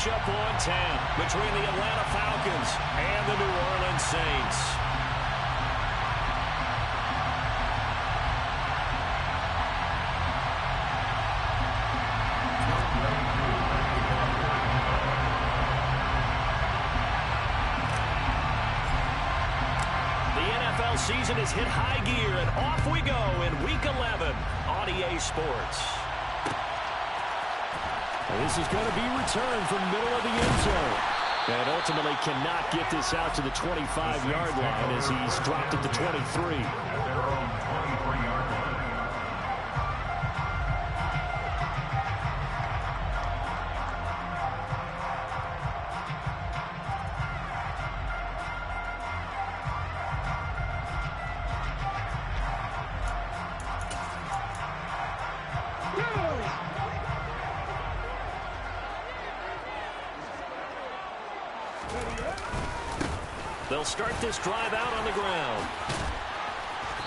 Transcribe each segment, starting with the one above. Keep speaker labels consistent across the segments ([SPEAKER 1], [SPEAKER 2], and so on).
[SPEAKER 1] matchup on tap between the Atlanta Falcons and the New Orleans Saints. Season has hit high gear, and off we go in Week 11 on EA Sports.
[SPEAKER 2] This is going to be returned from middle of the end zone. And ultimately cannot get this out to the 25-yard line as he's dropped at the 23.
[SPEAKER 1] They'll start this drive out on the ground.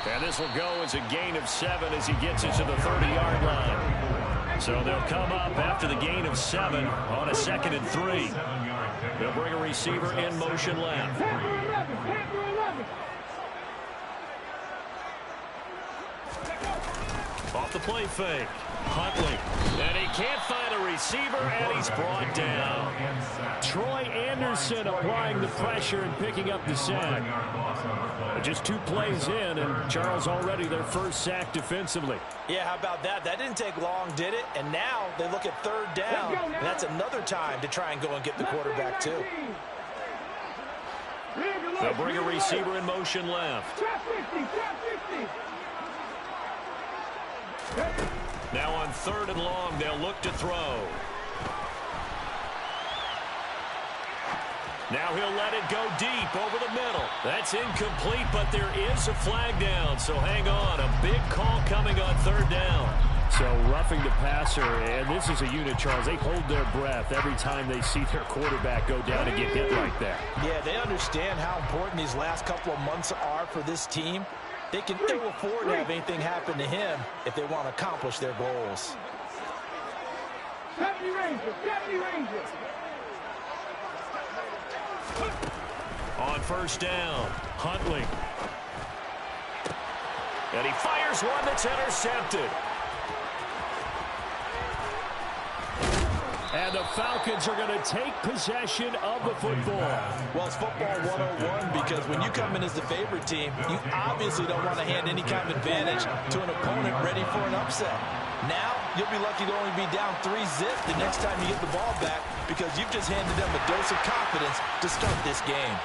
[SPEAKER 1] And this will go as a gain of 7 as he gets it to the 30-yard line. So they'll come up after the gain of 7 on a 2nd and 3. They'll bring a receiver in motion left. Off the play fake. Huntley. And he can't find a receiver, and he's brought down.
[SPEAKER 2] Troy Anderson applying the pressure and picking up the sack. Just 2 plays in, and Charles already their first sack defensively.
[SPEAKER 3] Yeah, how about that? That didn't take long, did it? And now they look at 3rd down, and that's another time to try and go and get the quarterback, too.
[SPEAKER 1] They'll bring a receiver in motion left. Now on 3rd and long, they'll look to throw. Now he'll let it go deep over the middle. That's incomplete, but there is a flag down, so hang on. A big call coming on 3rd down.
[SPEAKER 2] So roughing the passer, and this is a unit, Charles. They hold their breath every time they see their quarterback go down and get hit like that.
[SPEAKER 3] Yeah, they understand how important these last couple of months are for this team. They can ill afford to have anything happen to him if they want to accomplish their goals.
[SPEAKER 1] On 1st down, Huntley. And he fires one that's intercepted.
[SPEAKER 2] And the Falcons are going to take possession of the football.
[SPEAKER 3] Well, it's football 101 because when you come in as the favorite team, you obviously don't want to hand any kind of advantage to an opponent ready for an upset. Now, you'll be lucky to only be down 3-zip the next time you get the ball back because you've just handed them a dose of confidence to start this game.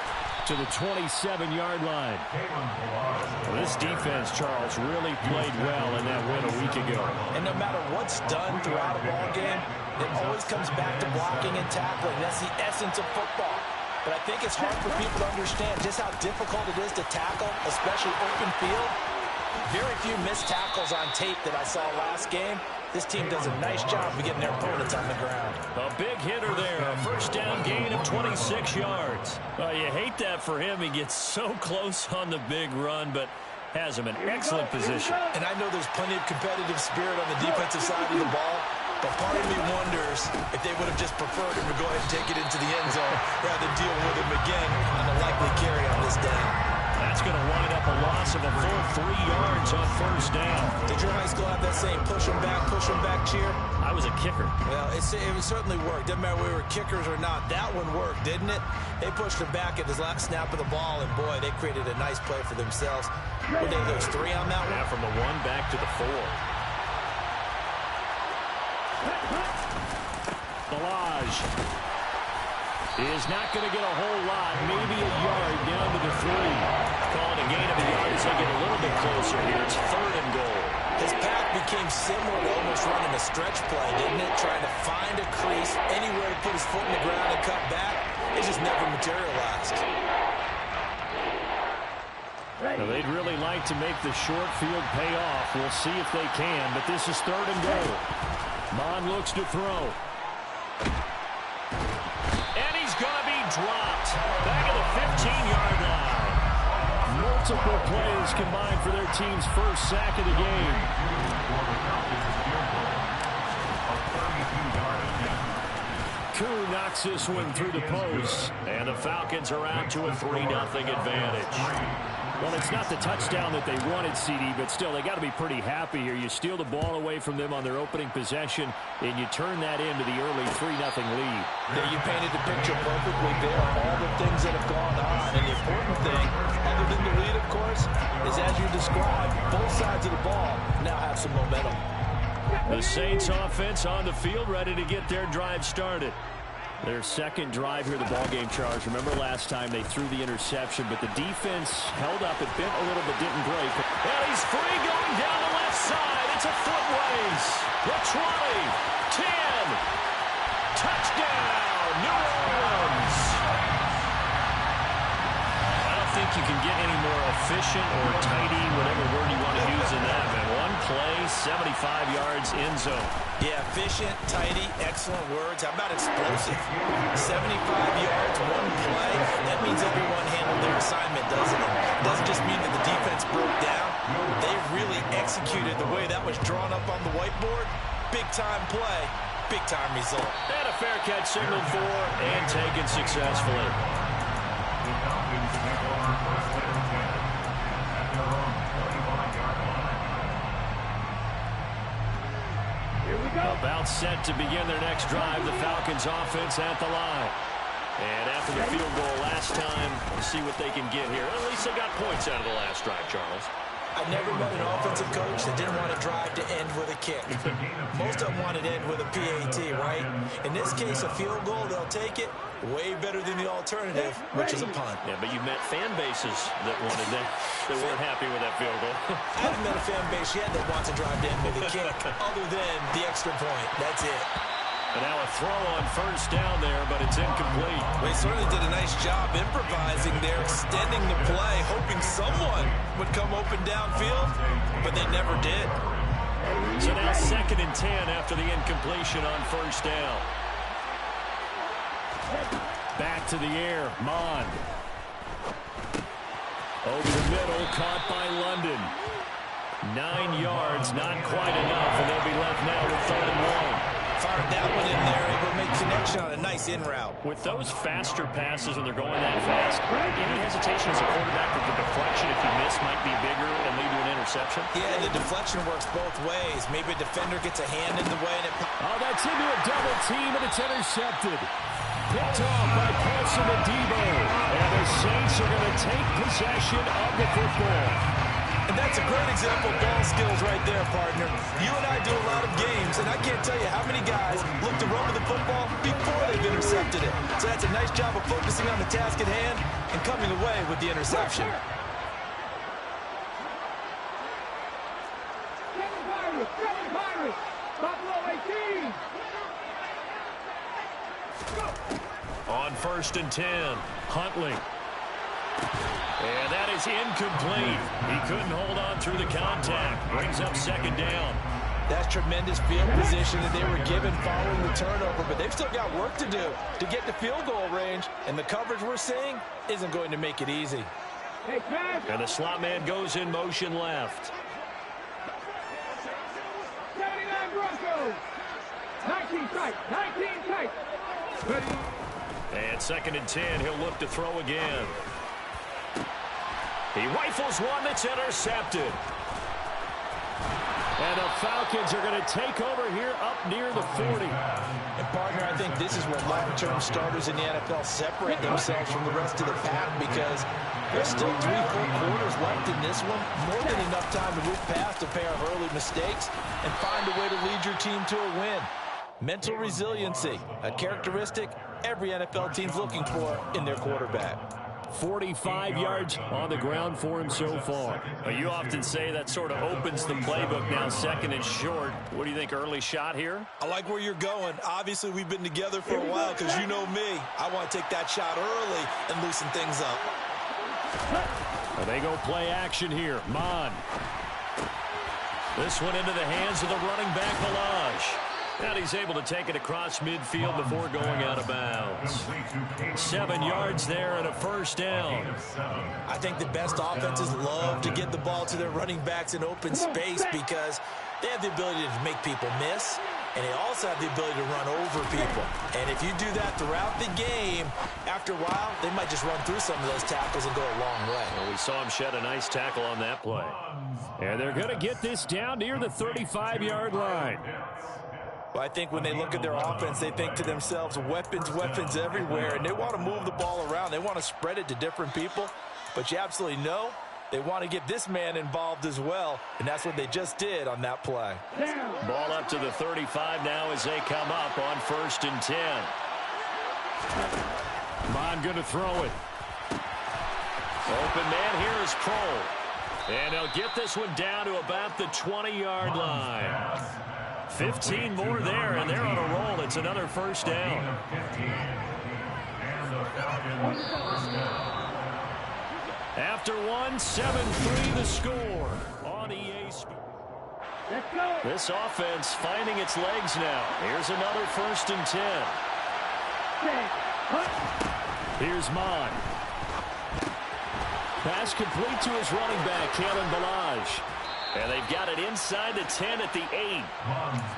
[SPEAKER 2] To the 27-yard line. Well, this defense, Charles, really played well in that win a week ago.
[SPEAKER 3] And no matter what's done throughout a ball game, it always comes back to blocking and tackling. That's the essence of football. But I think it's hard for people to understand just how difficult it is to tackle, especially open field. Very few missed tackles on tape that I saw last game. This team does a nice job of getting their opponents on the ground.
[SPEAKER 1] A big hitter there. A 1st down gain of 26 yards.
[SPEAKER 2] You hate that for him. He gets so close on the big run, but has him in excellent position.
[SPEAKER 3] And I know there's plenty of competitive spirit on the defensive side of the ball, but part of me wonders if they would have just preferred him to go ahead and take it into the end zone rather than deal with him again on the likely carry on this down.
[SPEAKER 1] That's going to wind up a loss of a full 3 yards on 1st down.
[SPEAKER 3] Did your high school have that same push him back cheer?
[SPEAKER 1] I was a kicker.
[SPEAKER 3] Well, it certainly worked. Doesn't matter whether we were kickers or not. That one worked, didn't it? They pushed him back at his last snap of the ball, and boy, they created a nice play for themselves. What did those 3 on that one?
[SPEAKER 1] Yeah, from the 1 back to the 4.
[SPEAKER 2] Balaj is not going to get a whole lot, maybe a yard down to the 3.
[SPEAKER 1] Calling a gain of a yard as they get a little bit closer here. It's 3rd and goal.
[SPEAKER 3] His path became similar to almost running a stretch play, didn't it? Trying to find a crease, anywhere to put his foot in the ground and cut back. It just never materialized.
[SPEAKER 2] Now, they'd really like to make the short field pay off. We'll see if they can, but this is 3rd and goal. Mon looks to throw.
[SPEAKER 1] And he's going to be dropped. Back at the 15-yard line.
[SPEAKER 2] Multiple plays combined for their team's first sack of the game. Koo knocks this one through the post.
[SPEAKER 1] And the Falcons are out to a 3-0 advantage.
[SPEAKER 2] Well, it's not the touchdown that they wanted, CD, but still, they got to be pretty happy here. You steal the ball away from them on their opening possession, and you turn that into the early 3-0 lead.
[SPEAKER 3] Yeah, you painted the picture perfectly there. All the things that have gone on, and the important thing, other than the lead, of course, is as you described, both sides of the ball now have some momentum.
[SPEAKER 2] The Saints offense on the field, ready to get their drive started. Their second drive here, the ballgame, Charles. Remember last time they threw the interception, but the defense held up. It bent a little but didn't break.
[SPEAKER 1] And he's free going down the left side. It's a foot race. The 20, 10. Touchdown, New Orleans. I don't think you can get any more efficient or tidy, whatever word you want to use in that, man. One play, 75 yards, end zone.
[SPEAKER 3] Yeah, efficient, tidy, excellent words. How about explosive? 75 yards, one play. That means everyone handled their assignment, doesn't it? It doesn't just mean that the defense broke down. They really executed the way that was drawn up on the whiteboard. Big-time play, big-time result.
[SPEAKER 1] And a fair catch signaled for and taken successfully. About set to begin their next drive, the Falcons offense at the line. And after the field goal last time, we'll see what they can get here. At least they got points out of the last drive, Charles.
[SPEAKER 3] I've never met an offensive coach that didn't want to drive to end with a kick. Most of them wanted to end with a PAT, right? In this case, a field goal, they'll take it. Way better than the alternative, which is a punt.
[SPEAKER 1] Yeah, but you've met fan bases that wanted that. They weren't happy with that field goal.
[SPEAKER 3] I haven't met a fan base yet that wants to drive to end with a kick, other than the extra point. That's it.
[SPEAKER 1] And now a throw on first down there, but it's incomplete.
[SPEAKER 3] They certainly did a nice job improvising there, extending the play, hoping someone would come open downfield, but they never did.
[SPEAKER 1] So now 2nd and 10 after the incompletion on first down.
[SPEAKER 2] Back to the air, Mond. Over the middle, caught by London. 9 yards, not quite enough, and they'll be left now with 3rd and 1.
[SPEAKER 3] Fired that one in there, able to make connection on a nice in route.
[SPEAKER 1] With those faster passes when they're going that fast, any hesitation as a quarterback that the deflection, if you miss, might be bigger and lead to an interception?
[SPEAKER 3] Yeah, the deflection works both ways. Maybe a defender gets a hand in the way. And
[SPEAKER 2] oh, that's into a double team, and it's intercepted. Picked off by Paulson and Debo. And the Saints are going to take possession of the football.
[SPEAKER 3] And that's a great example of ball skills right there, partner. You and I do a lot of games, and I can't tell you how many guys look to run with the football before they've intercepted it. So that's a nice job of focusing on the task at hand and coming away with the interception.
[SPEAKER 1] On 1st and 10, Huntley. And that is incomplete. He couldn't hold on through the contact. Brings up 2nd down.
[SPEAKER 3] That's tremendous field position that they were given following the turnover, but they've still got work to do to get to field goal range, and the coverage we're seeing isn't going to make it easy.
[SPEAKER 1] And the slot man goes in motion left.
[SPEAKER 4] 79 Broncos. 19 tight. 19 tight.
[SPEAKER 1] And 2nd and 10, he'll look to throw again. He rifles one that's intercepted.
[SPEAKER 2] And the Falcons are going to take over here up near the 40.
[SPEAKER 3] And, partner, I think this is where long-term starters in the NFL separate themselves from the rest of the pack, because there's still 3 full quarters left in this one. More than enough time to move past a pair of early mistakes and find a way to lead your team to a win. Mental resiliency, a characteristic every NFL team's looking for in their quarterback.
[SPEAKER 2] 45 yards on the ground for him so far.
[SPEAKER 1] Well, you often say that sort of opens the playbook now, 2nd and short. What do you think, early shot here?
[SPEAKER 3] I like where you're going. Obviously, we've been together for a while because you know me. I want to take that shot early and loosen things up.
[SPEAKER 2] Well, they go play action here. Mon.
[SPEAKER 1] This one into the hands of the running back, Balaj. And he's able to take it across midfield before going out of bounds. 7 yards there and a 1st down.
[SPEAKER 3] I think the best offenses love to get the ball to their running backs in open space because they have the ability to make people miss and they also have the ability to run over people. And if you do that throughout the game, after a while, they might just run through some of those tackles and go a long way.
[SPEAKER 2] Well, we saw him shed a nice tackle on that play. And they're going to get this down near the 35-yard line.
[SPEAKER 3] Well, I think when they look at their offense, they think to themselves, weapons, weapons everywhere, and they want to move the ball around. They want to spread it to different people, but you absolutely know they want to get this man involved as well, and that's what they just did on that play.
[SPEAKER 2] Ball up to the 35 now as they come up on 1st and 10. Mon going to throw it. Open man here is Kroll. And they'll get this one down to about the 20-yard line. 15 more there, and they're on a roll. It's another first down. After one, 7-3 the score on EA Sports. This offense finding its legs now. Here's another 1st and 10. Here's Mon. Pass complete to his running back, Kalen Balaj. And they've got it inside the 10 at the 8.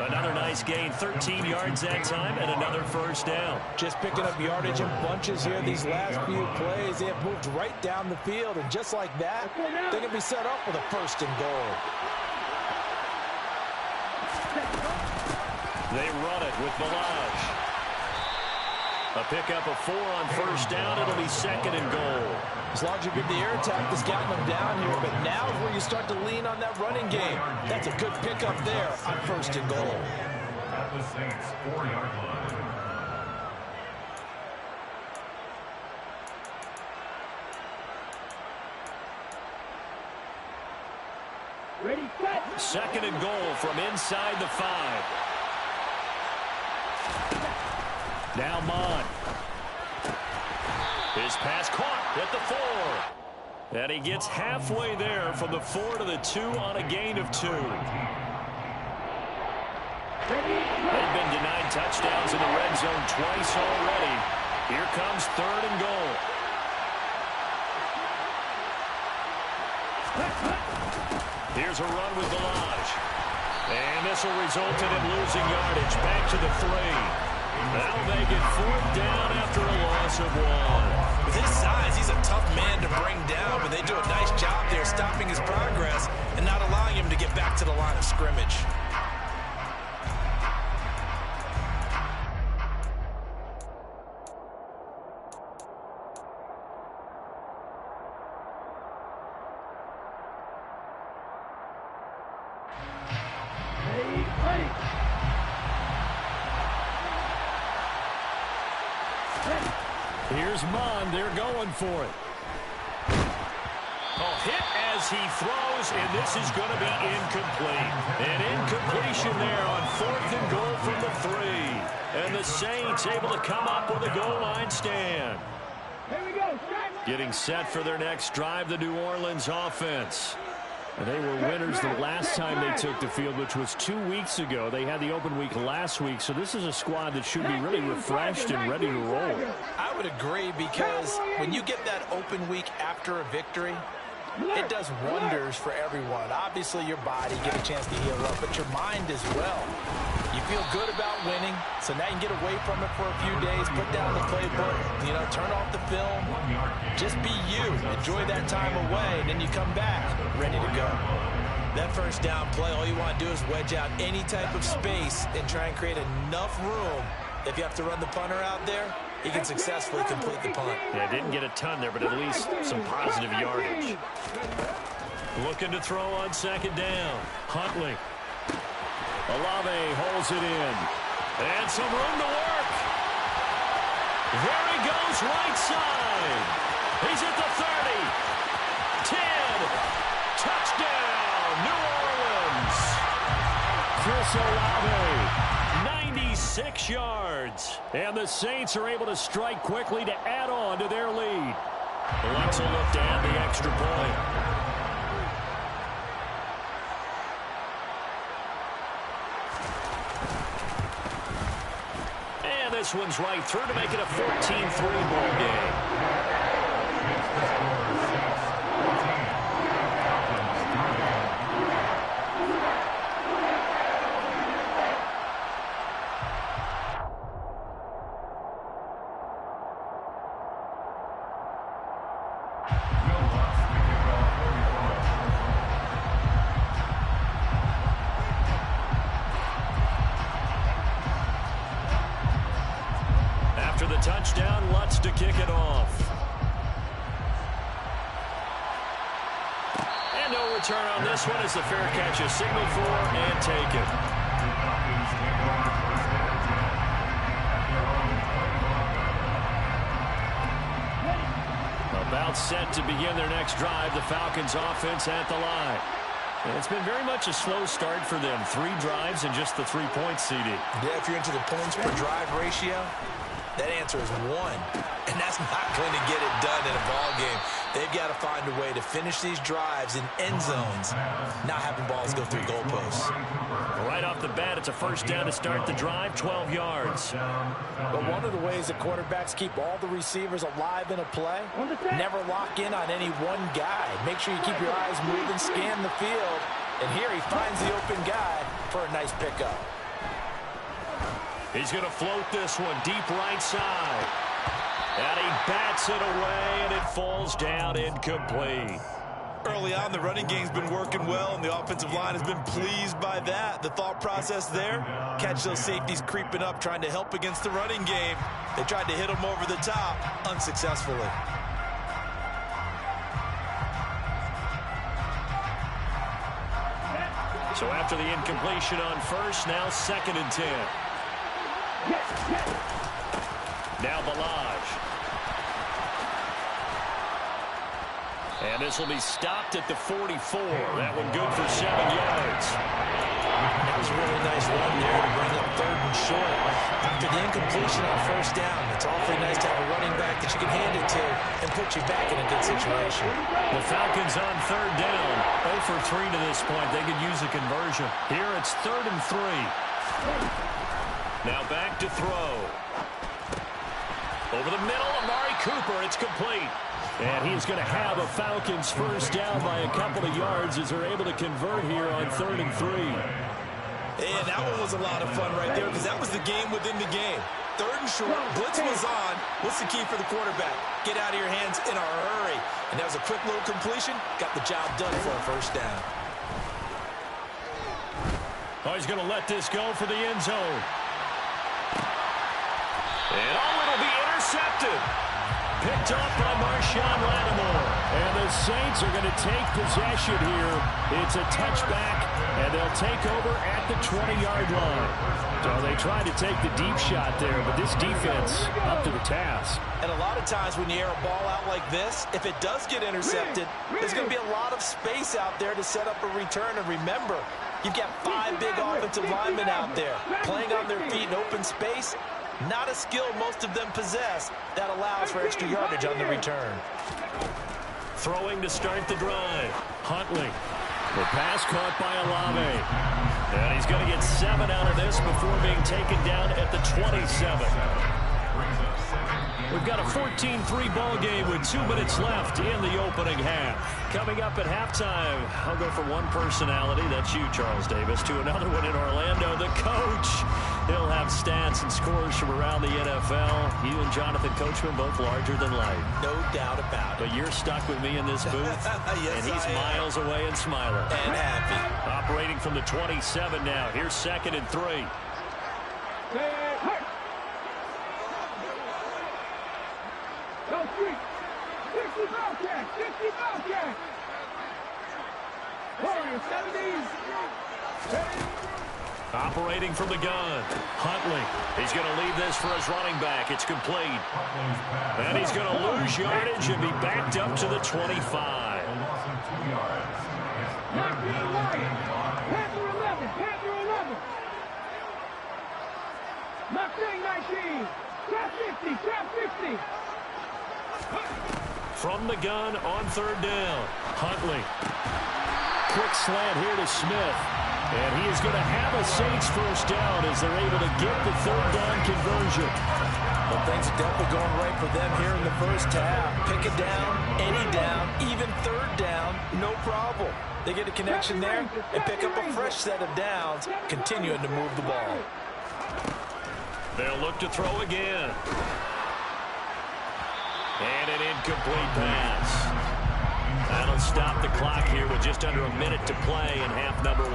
[SPEAKER 2] Another nice gain, 13 yards that time, and another first down.
[SPEAKER 3] Just picking up yardage in bunches here these last few plays. They have moved right down the field, and just like that, they're going to be set up with a 1st and goal.
[SPEAKER 2] They run it with Balaj. A pickup of 4 on 1st down. It'll be 2nd and goal.
[SPEAKER 3] As long as you get the air attack that's gotten them down here, but now is where you start to lean on that running game. That's a good pickup there on 1st and goal.
[SPEAKER 5] At the Saints' 4-yard line.
[SPEAKER 4] Ready, set.
[SPEAKER 2] 2nd and goal from inside the 5. Now Mon. His pass caught at the 4. And he gets halfway there from the 4 to the 2 on a gain of 2. They've been denied touchdowns in the red zone twice already. Here comes 3rd and goal. Here's a run with Balaj. And this will result in him losing yardage. Back to the 3. That'll make it 4th down after a loss of 1.
[SPEAKER 3] With his size, he's a tough man to bring down, but they do a nice job there stopping his progress and not allowing him to get back to the line of scrimmage.
[SPEAKER 2] Here's Mon. They're going for it. Hit as he throws, and this is going to be incomplete. An incompletion there on 4th and goal from the 3. And the Saints able to come up with a goal line stand.
[SPEAKER 4] Here we go.
[SPEAKER 2] Getting set for their next drive, the New Orleans offense. And they were winners the last time they took the field, which was 2 weeks ago. They had the open week last week, so this is a squad that should be really refreshed and ready to roll.
[SPEAKER 3] I would agree, because when you get that open week after a victory, it does wonders for everyone. Obviously, your body get a chance to heal up, but your mind as well. You feel good about winning, so now you can get away from it for a few days, put down the playbook, turn off the film. Just be you. Enjoy that time away, and then you come back ready to go. That 1st down play, all you want to do is wedge out any type of space and try and create enough room. If you have to run the punter out there, he can successfully complete the punt.
[SPEAKER 2] Yeah, didn't get a ton there, but at least some positive yardage. Looking to throw on 2nd down. Huntley. Olave holds it in. And some room to work. There he goes, right side. He's at the 30. 10. Touchdown, New Orleans. Chris Olave, 96 yards. And the Saints are able to strike quickly to add on to their lead. Let's look to add the extra point. This one's right through to make it a 14-3 ball game. After the touchdown, Lutz to kick it off. And no return on this one as the fair catch is signaled for and taken. About set to begin their next drive, the Falcons offense at the line. And it's been very much a slow start for them. 3 drives and just the 3 points, CD.
[SPEAKER 3] Yeah, if you're into the points per drive ratio, that answer is 1. And that's not going to get it done in a ball game. They've got to find a way to finish these drives in end zones, not having balls go through goalposts.
[SPEAKER 2] Right off the bat, it's a first down to start the drive, 12 yards.
[SPEAKER 3] But one of the ways that quarterbacks keep all the receivers alive in a play, never lock in on any one guy. Make sure you keep your eyes moving, scan the field. And here he finds the open guy for a nice pickup.
[SPEAKER 2] He's going to float this one deep right side. And he bats it away, and it falls down incomplete.
[SPEAKER 3] Early on, the running game's been working well, and the offensive line has been pleased by that. The thought process there, catch those safeties creeping up, trying to help against the running game. They tried to hit them over the top, unsuccessfully.
[SPEAKER 2] So after the incompletion on first, now 2nd and 10. Now Balaj. And this will be stopped at the 44. That one good for 7 yards.
[SPEAKER 3] That was a really nice run there to bring up 3rd and short. After the incompletion on first down, it's awfully nice to have a running back that you can hand it to and put you back in a good situation.
[SPEAKER 2] The Falcons on 3rd down. 0 for 3 to this point. They could use a conversion. Here it's 3rd and 3. Now back to throw. Over the middle, Amari Cooper. It's complete. And he's going to have a Falcons first down by a couple of yards as they're able to convert here on 3rd and 3.
[SPEAKER 3] And that one was a lot of fun right there because that was the game within the game. 3rd and short, blitz was on. What's the key for the quarterback? Get out of your hands in a hurry. And that was a quick little completion. Got the job done for a first down.
[SPEAKER 2] Oh, he's going to let this go for the end zone. And it'll be intercepted. Picked up by Marshawn Lattimore. And the Saints are going to take possession here. It's a touchback, and they'll take over at the 20-yard line. So they tried to take the deep shot there, but this defense up to the task.
[SPEAKER 3] And a lot of times when you air a ball out like this, if it does get intercepted, there's going to be a lot of space out there to set up a return. And remember, you've got 5 big offensive linemen out there playing on their feet in open space. Not a skill most of them possess that allows for extra yardage on the return.
[SPEAKER 2] Throwing to start the drive. Huntley. The pass caught by Olave. And he's going to get 7 out of this before being taken down at the 27. We've got a 14-3 ball game with 2 minutes left in the opening half. Coming up at halftime, I'll go from one personality, that's you, Charles Davis, to another one in Orlando, the coach. He'll have stats and scores from around the NFL. You and Jonathan Coachman both larger than life.
[SPEAKER 3] No doubt about it.
[SPEAKER 2] But you're stuck with me in this booth,
[SPEAKER 3] yes,
[SPEAKER 2] and he's miles away and smiling.
[SPEAKER 3] And happy.
[SPEAKER 2] Operating from the 27 now. Here's 2nd and 3.
[SPEAKER 4] Go street. 60 Bobcat. 60 Bobcat. Warriors 70s.
[SPEAKER 2] Operating from the gun. Huntley. He's going to leave this for his running back. It's complete. And he's going to lose yardage and be backed up to the 25.
[SPEAKER 4] Panther 11. Panther 11. Mustang 19. Trap 50. Trap 50.
[SPEAKER 2] From the gun on 3rd down. Huntley. Quick slant here to Smith. And he is going to have a Saints first down as they're able to get the 3rd down conversion.
[SPEAKER 3] Well, things are definitely going right for them here in the first half. Pick a down, any down, even 3rd down, no problem. They get a connection there and pick up a fresh set of downs, continuing to move the ball.
[SPEAKER 2] They'll look to throw again. And an incomplete pass. That'll they'll stop the clock here with just under a minute to play in half number 1.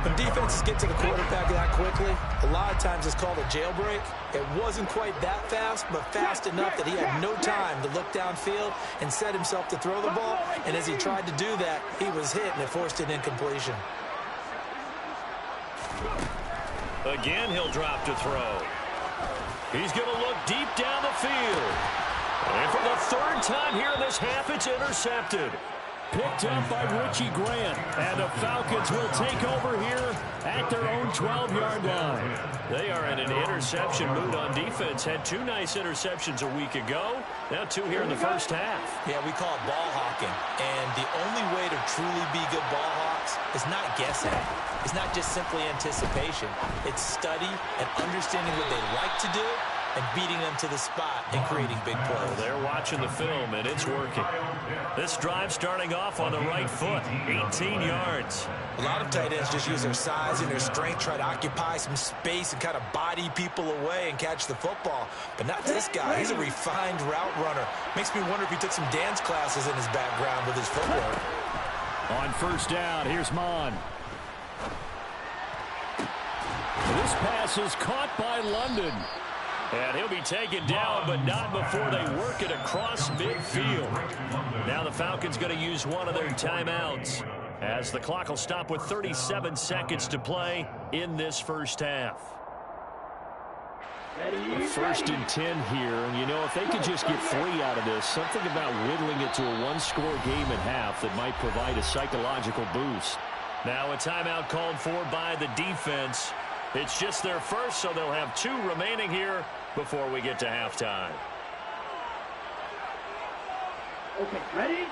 [SPEAKER 3] When defenses get to the quarterback that quickly, a lot of times it's called a jailbreak. It wasn't quite that fast, but fast enough that he had no time to look downfield and set himself to throw the ball. And as he tried to do that, he was hit, and it forced an incompletion.
[SPEAKER 2] Again, he'll drop to throw. He's going to look deep down the field. And for the third time here in this half, it's intercepted. Picked up by Richie Grant. And the Falcons will take over here at their own 12-yard line. They are in an interception mood on defense. Had 2 nice interceptions a week ago. Now 2 here in the first half.
[SPEAKER 3] Yeah, we call it ball hawking. And the only way to truly be good ball hawks is not guessing. It's not just simply anticipation. It's study and understanding what they like to do and beating them to the spot and creating big plays.
[SPEAKER 2] They're watching the film, and it's working. This drive starting off on the right foot, 18 yards.
[SPEAKER 3] A lot of tight ends just use their size and their strength, try to occupy some space and kind of body people away and catch the football. But not this guy. He's a refined route runner. Makes me wonder if he took some dance classes in his background with his footwork.
[SPEAKER 2] On first down, here's Mon. This pass is caught by London. And he'll be taken down, but not before they work it across midfield. Now the Falcons going to use one of their timeouts, as the clock will stop with 37 seconds to play in this first half. First and 10 here, and you know, if they could just get 3 out of this, something about whittling it to a 1-score game at half that might provide a psychological boost. Now a timeout called for by the defense. It's just their first, so they'll have 2 remaining here before we get to halftime.
[SPEAKER 4] Okay, ready?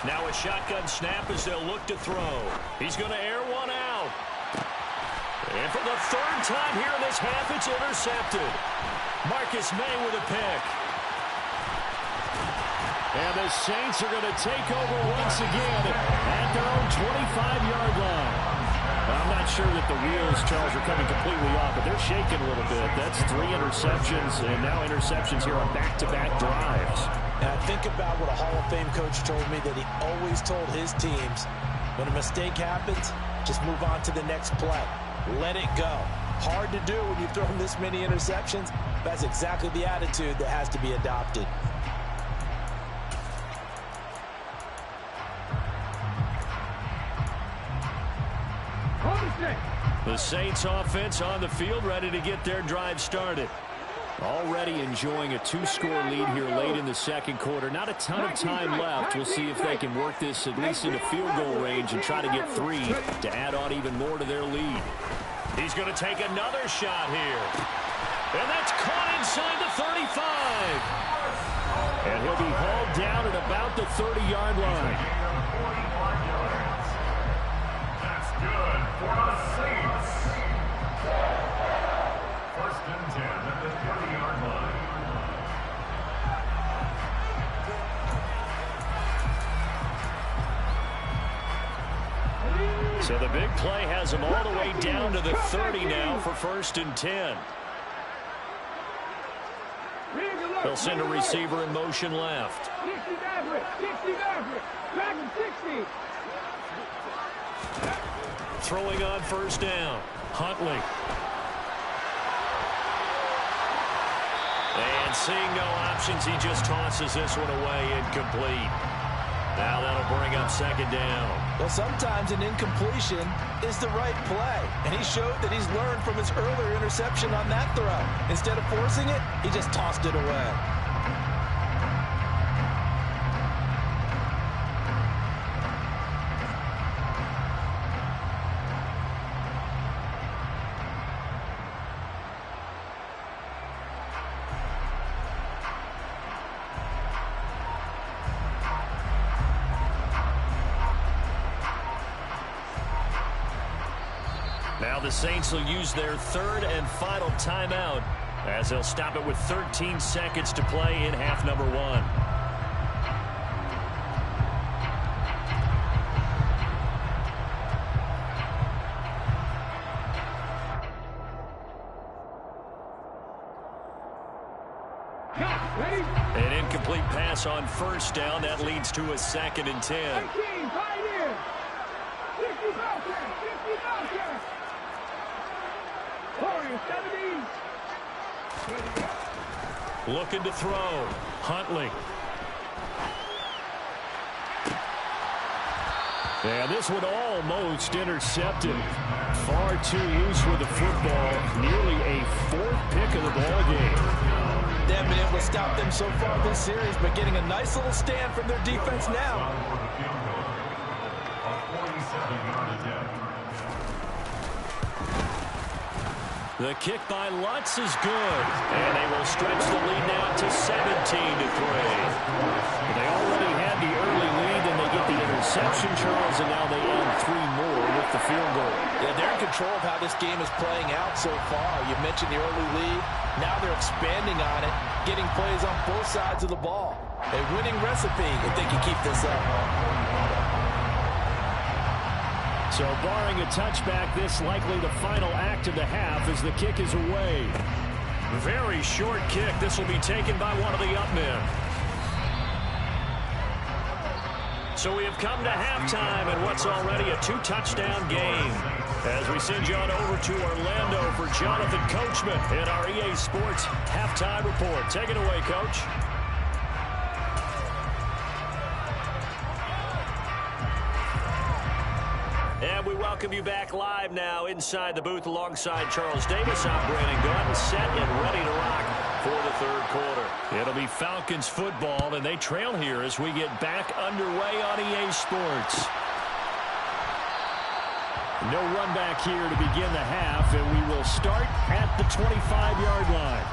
[SPEAKER 2] Now a shotgun snap as they'll look to throw. He's going to air one out. And for the 3rd time here in this half, it's intercepted. Marcus May with a pick. And the Saints are going to take over once again at their own 25-yard line. I'm not sure that the wheels, Charles, are coming completely off, but they're shaking a little bit. That's 3 interceptions, and now interceptions here on back-to-back drives.
[SPEAKER 3] And I think about what a Hall of Fame coach told me, that he always told his teams, when a mistake happens, just move on to the next play. Let it go. Hard to do when you've thrown this many interceptions. That's exactly the attitude that has to be adopted.
[SPEAKER 2] The Saints offense on the field, ready to get their drive started. Already enjoying a 2-score lead here late in the second quarter. Not a ton of time left. We'll see if they can work this at least into field goal range and try to get 3 to add on even more to their lead. He's going to take another shot here. And that's caught inside the 35. And he'll be hauled down at about the 30-yard line.
[SPEAKER 5] That's good for the Saints. First and 10 at the 30-yard line.
[SPEAKER 2] So the big play has them all the way down to the 30 now for first and 10. They'll send a receiver in motion left.
[SPEAKER 4] 60 Maverick, 60 Maverick, Dragon 60.
[SPEAKER 2] Throwing on first down, Huntley. And seeing no options, he just tosses this one away, incomplete. Now that'll bring up second down.
[SPEAKER 3] Well, sometimes an incompletion is the right play. And he showed that he's learned from his earlier interception on that throw. Instead of forcing it, he just tossed it away.
[SPEAKER 2] Now the Saints will use their 3rd and final timeout, as they'll stop it with 13 seconds to play in half number 1.
[SPEAKER 4] Ready?
[SPEAKER 2] An incomplete pass on first down. That leads to a 2nd and 10.
[SPEAKER 4] 19, Pioneer. 60 Falcons. 60 Falcons. Warriors, 70.
[SPEAKER 2] Looking to throw. Huntley. And this one almost intercepted. Far too loose with the football. Nearly a 4th pick of the ball game.
[SPEAKER 3] They haven't been able to stop them so far this series, but getting a nice little stand from their defense now.
[SPEAKER 2] The kick by Lutz is good. And they will stretch the lead now to 17-3. They already had the early lead, and they get the interception, Charles, and now they add 3 more with the field goal.
[SPEAKER 3] Yeah, they're in control of how this game is playing out so far. You mentioned the early lead. Now they're expanding on it, getting plays on both sides of the ball. A winning recipe if they can keep this up.
[SPEAKER 2] So barring a touchback, this likely the final act of the half as the kick is away. Very short kick. This will be taken by one of the up men. So we have come to halftime in what's already a 2-touchdown game. As we send you on over to Orlando for Jonathan Coachman in our EA Sports Halftime Report. Take it away, Coach. And we welcome you back live now inside the booth alongside Charles Davis. I'm Brandon Gunn, set and ready to rock for the 3rd quarter. It'll be Falcons football, and they trail here as we get back underway on EA Sports. No run back here to begin the half, and we will start at the 25-yard line.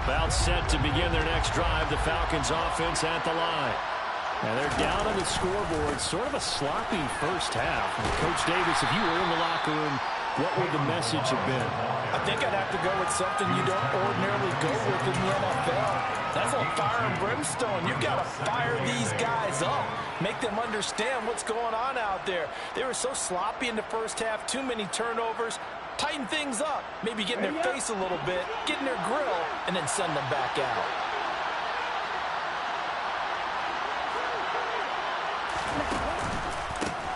[SPEAKER 2] About set to begin their next drive, the Falcons offense at the line. And they're down on the scoreboard, sort of a sloppy first half. Coach Davis, if you were in the locker room, what would the message have been?
[SPEAKER 3] I think I'd have to go with something you don't ordinarily go with in the NFL. That's on fire and brimstone. You've got to fire these guys up. Make them understand what's going on out there. They were so sloppy in the first half, too many turnovers. Tighten things up, maybe get in their face a little bit, get in their grill, and then send them back out.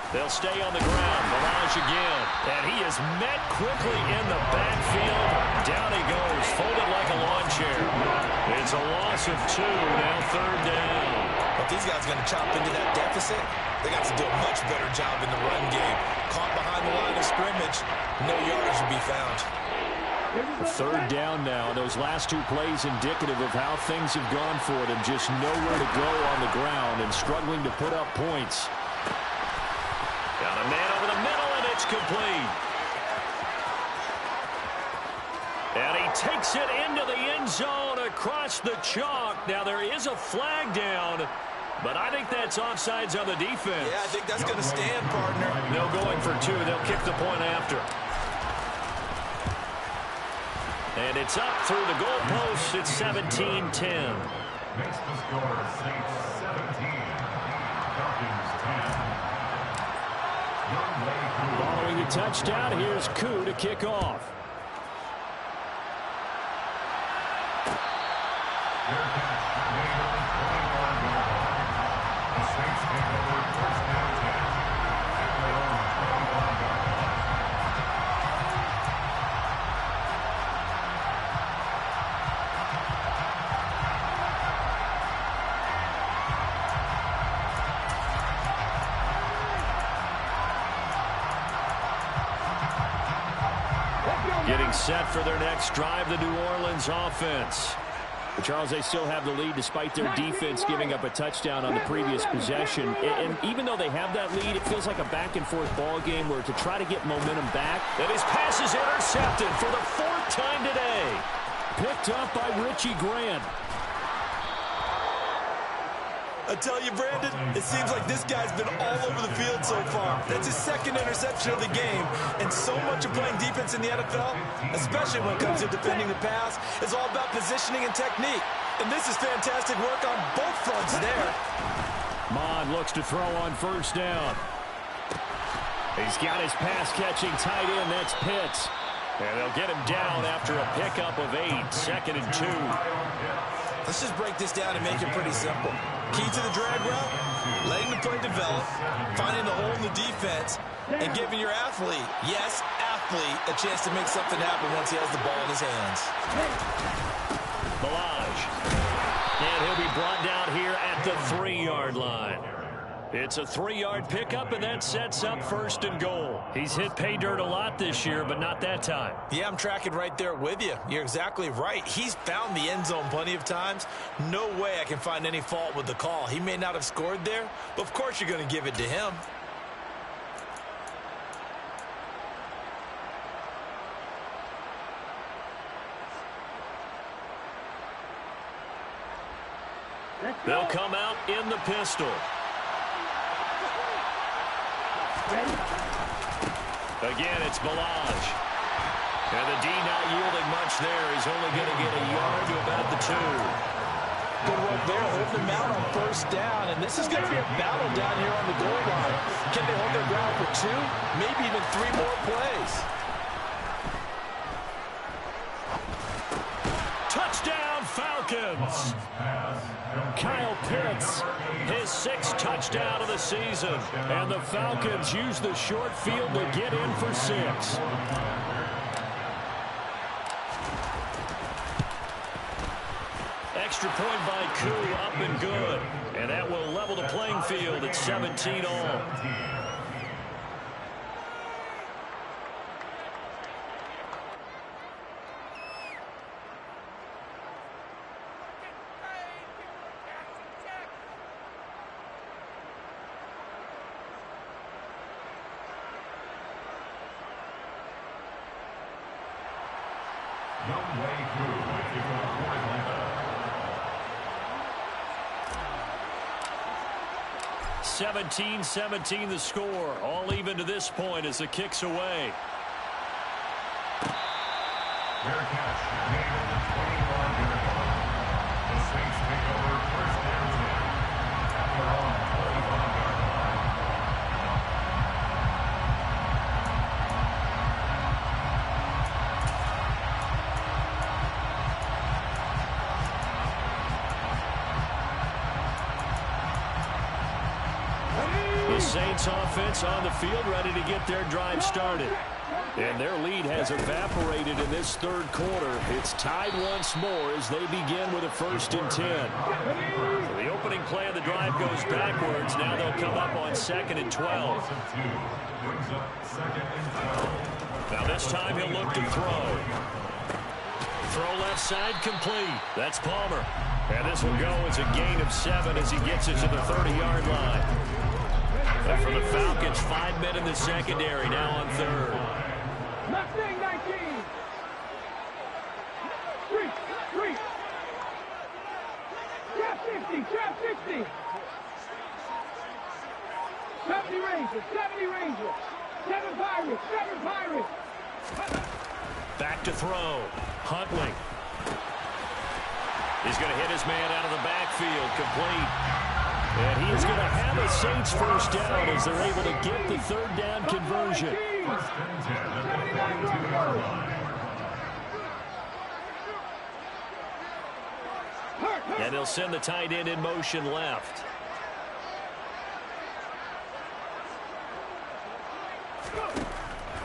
[SPEAKER 2] They'll stay on the ground. Mirage again. And he is met quickly in the backfield. Down he goes, folded like a lawn chair. It's a loss of 2, now 3rd down.
[SPEAKER 3] If these guys are going to chop into that deficit, they got to do a much better job in the run game. Caught behind the line of scrimmage, no yardage will be found.
[SPEAKER 2] 3rd down now. Those last 2 plays indicative of how things have gone for them. Just nowhere to go on the ground and struggling to put up points. Got a man over the middle, and it's complete. And he takes it into the end zone across the chalk. Now there is a flag down, but I think that's offsides on the defense.
[SPEAKER 3] Yeah, I think that's going to stand, partner.
[SPEAKER 2] No going for 2. They'll kick the point after. And it's up through the goalposts. It's 17-10.
[SPEAKER 5] Makes the score Saints 17, Falcons 10.
[SPEAKER 2] Following the touchdown, here's Koo to kick off.
[SPEAKER 5] The Saints take over first and 10 at their own 21-yard line.
[SPEAKER 2] Getting set for their next drive, the New Orleans offense. But Charles, they still have the lead despite their defense giving up a touchdown on the previous possession. And even though they have that lead, it feels like a back-and-forth ball game where to try to get momentum back. And his pass is intercepted for the 4th time today. Picked up by Richie Grant.
[SPEAKER 3] I tell you, Brandon, it seems like this guy's been all over the field so far. That's his 2nd interception of the game. And so much of playing defense in the NFL, especially when it comes to defending the pass, is all about positioning and technique. And this is fantastic work on both fronts there.
[SPEAKER 2] Mond looks to throw on first down. He's got his pass-catching tight end. That's Pitts. And they'll get him down after a pickup of 8, 2nd and 2.
[SPEAKER 3] Let's just break this down and make it pretty simple. Key to the drag route, letting the play develop, finding the hole in the defense, and giving your athlete, yes, athlete, a chance to make something happen once he has the ball in his hands.
[SPEAKER 2] Balaj. And he'll be brought down here at the 3-yard line. It's a 3-yard pickup, and that sets up 1st and goal. He's hit pay dirt a lot this year, but not that time.
[SPEAKER 3] Yeah, I'm tracking right there with you. You're exactly right. He's found the end zone plenty of times. No way I can find any fault with the call. He may not have scored there, but of course you're going to give it to him.
[SPEAKER 2] They'll come out in the pistol. Again, it's Balaj. And the D not yielding much there. He's only going to get a yard to about the 2.
[SPEAKER 3] Good work there, holding them out on first down. And this is going to be a battle down here on the goal line. Can they hold their ground for 2, maybe even 3 more plays?
[SPEAKER 2] Touchdown, Falcons! Kyle Pitts, his 6th touchdown of the season. And the Falcons use the short field to get in for 6. Extra point by Koo, up and good. And that will level the playing field at 17 all.
[SPEAKER 5] Young way through.
[SPEAKER 2] 17-17 the score. All even to this point as the kick's away.
[SPEAKER 5] Fair catch. Made at the 20-yard line. The Saints take over 1st and 10 at their own 45-yard line.
[SPEAKER 2] Saints offense on the field, ready to get their drive started. And their lead has evaporated in this 3rd quarter. It's tied once more as they begin with a 1st and 10. So the opening play of the drive goes backwards. Now they'll come up on 2nd and 12. Now this time he'll look to throw. Throw left side complete. That's Palmer. And this will go as a gain of 7 as he gets it to the 30-yard line. And for the Falcons, 5 men in the secondary now on 3rd.
[SPEAKER 4] Mustang 19. 3. Trap 50. 70 Rangers. 7 Pirates.
[SPEAKER 2] Back to throw. Huntley. He's going to hit his man out of the backfield. Complete. And he is going to have a Saints 1st down as they're able to get the 3rd down conversion.
[SPEAKER 5] 1st and 10 at the 42-yard line.
[SPEAKER 2] And they'll send the tight end in motion left.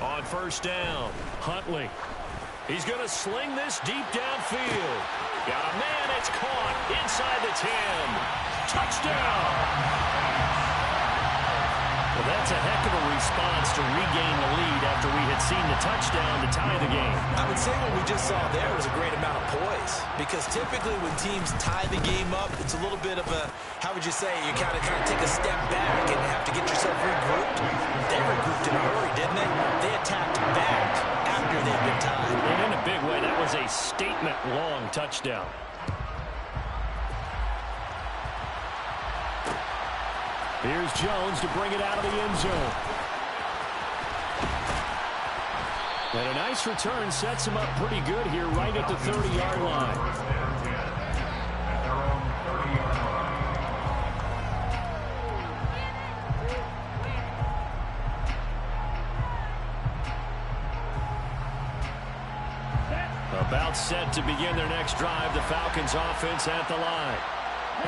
[SPEAKER 2] On 1st down, Huntley. He's going to sling this deep downfield. Got a man, it's caught inside the 10. Touchdown! Well, that's a heck of a response to regain the lead after we had seen the touchdown to tie the game.
[SPEAKER 3] I would say what we just saw there was a great amount of poise, because typically when teams tie the game up, it's a little bit of a, how would you say, you kind of take a step back and have to get yourself regrouped. They regrouped in a hurry, didn't they? They attacked back after they'd been tied.
[SPEAKER 2] And in a big way, that was a statement-long touchdown. Here's Jones to bring it out of the end zone. And a nice return sets him up pretty good here right at the 30-yard line. About set to begin their next drive, the Falcons offense at the line.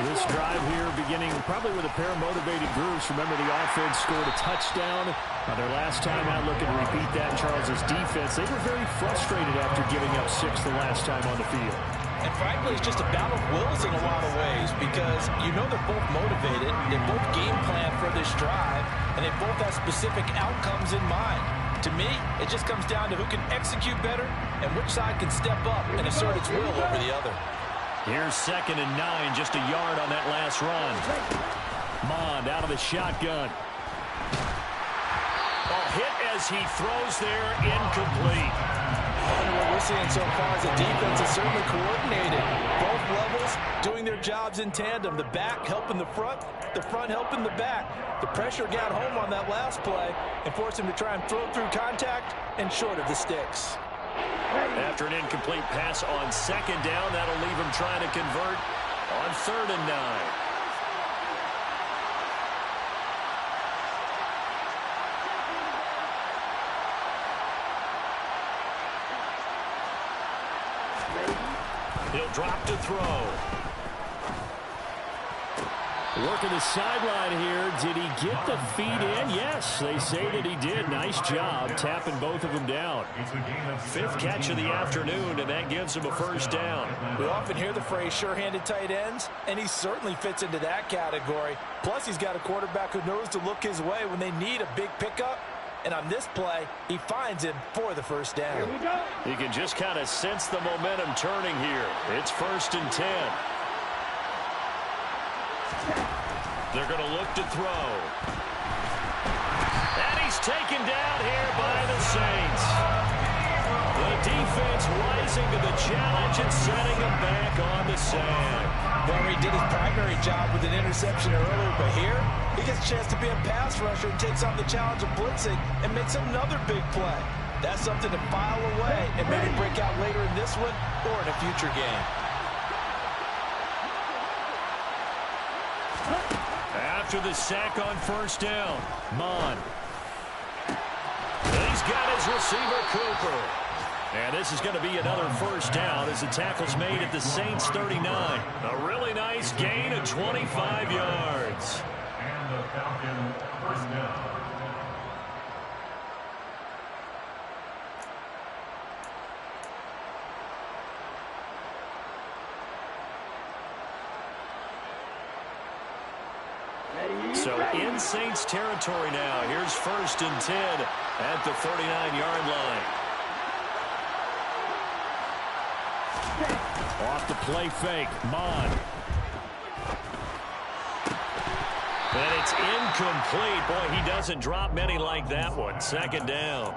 [SPEAKER 2] This drive here beginning probably with a pair of motivated groups. Remember, the offense scored a touchdown their last time out, looking to repeat that. Charles's defense, they were very frustrated after giving up 6 the last time on the field.
[SPEAKER 3] And frankly, it's just a battle of wills in a lot of ways because you know they're both motivated, they both game plan for this drive, and they both have specific outcomes in mind. To me, it just comes down to who can execute better and which side can step up and assert its will over the other.
[SPEAKER 2] Here's 2nd and 9, just a yard on that last run. Mond out of the shotgun. Hit as he throws there, incomplete.
[SPEAKER 3] And what we're seeing so far is the defense is certainly coordinated. Both levels doing their jobs in tandem. The back helping the front helping the back. The pressure got home on that last play and forced him to try and throw through contact and short of the sticks.
[SPEAKER 2] After an incomplete pass on 2nd down, that'll leave him trying to convert on 3rd and 9. He'll drop to throw. Working the sideline here. Did he get the feet in? Yes, they say that he did. Nice job tapping both of them down. 5th catch of the afternoon, and that gives him a 1st down.
[SPEAKER 3] We often hear the phrase sure-handed tight ends, and he certainly fits into that category. Plus, he's got a quarterback who knows to look his way when they need a big pickup. And on this play, he finds him for the 1st down.
[SPEAKER 2] You can just kind of sense the momentum turning here. It's 1st and 10. They're going to look to throw. And he's taken down here by the Saints. The defense rising to the challenge and setting him back on the sand.
[SPEAKER 3] Well, he did his primary job with an interception earlier, but here he gets a chance to be a pass rusher and takes on the challenge of blitzing and makes another big play. That's something to file away and maybe break out later in this one or in a future game.
[SPEAKER 2] After the sack on 1st down, Mond. He's got his receiver, Cooper. And this is going to be another 1st down as the tackle's made at the Saints 39. A really nice gain of 25 yards.
[SPEAKER 5] And the Falcon 1st down.
[SPEAKER 2] So in Saints territory now. Here's 1st and 10 at the 39-yard line. Off the play fake, Mond. And it's incomplete. Boy, he doesn't drop many like that one. 2nd down.